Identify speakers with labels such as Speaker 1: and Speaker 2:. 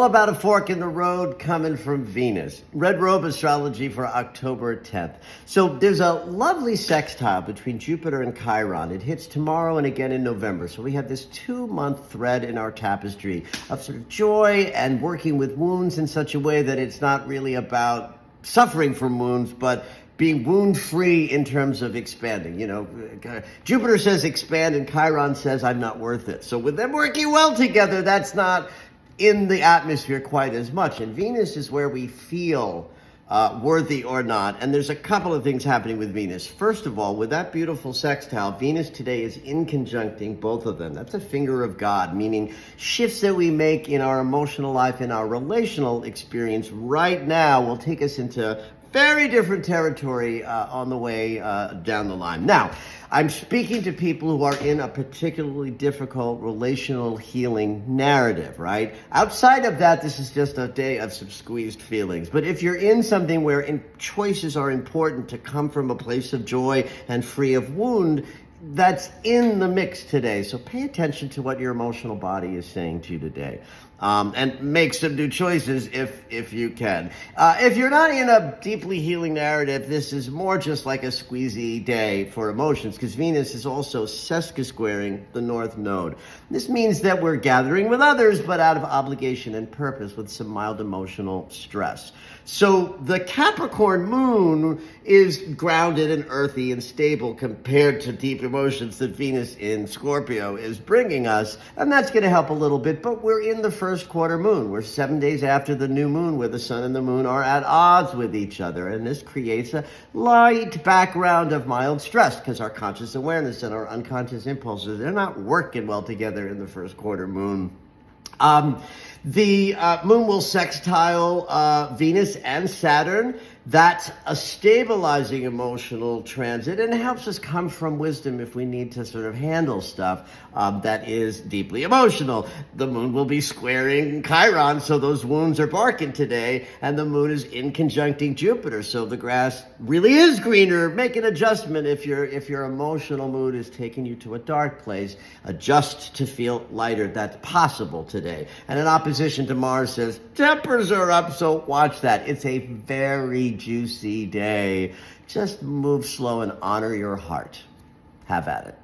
Speaker 1: All about a fork in the road coming from Venus. Red Robe astrology for October 10th. So there's a lovely sextile between Jupiter and Chiron. It hits tomorrow and again in November. So we have this 2-month thread in our tapestry of sort of joy and working with wounds in such a way that it's not really about suffering from wounds, but being wound-free in terms of expanding. You know, Jupiter says expand and Chiron says I'm not worth it. So with them working well together, that's not in the atmosphere quite as much. And Venus is where we feel worthy or not. And there's a couple of things happening with Venus. First of all, with that beautiful sextile, Venus today is in conjuncting both of them. That's a finger of God, meaning shifts that we make in our emotional life, in our relational experience right now will take us into very different territory on the way down the line. Now, I'm speaking to people who are in a particularly difficult relational healing narrative, right? Outside of that, this is just a day of some squeezed feelings. But if you're in something where choices are important to come from a place of joy and free of wound, that's in the mix today. So pay attention to what your emotional body is saying to you today. And make some new choices if you can. If you're not in a deeply healing narrative, this is more just like a squeezy day for emotions, because Venus is also sesquisquaring the North Node. This means that we're gathering with others, but out of obligation and purpose with some mild emotional stress. So the Capricorn moon is grounded and earthy and stable compared to deep emotions that Venus in Scorpio is bringing us, and that's going to help a little bit, but we're in the first quarter moon. We're 7 days after the new moon, where the sun and the moon are at odds with each other, and this creates a light background of mild stress because our conscious awareness and our unconscious impulses, they're not working well together in the first quarter moon. The moon will sextile Venus and Saturn. That's a stabilizing emotional transit and helps us come from wisdom if we need to sort of handle stuff that is deeply emotional. The moon will be squaring Chiron, so those wounds are barking today, and the moon is in conjuncting Jupiter, so the grass really is greener. Make an adjustment if your emotional mood is taking you to a dark place. Adjust to feel lighter. That's possible today. And in opposition to Mars says tempers are up, so watch that. It's a very juicy day. Just move slow and honor your heart. Have at it.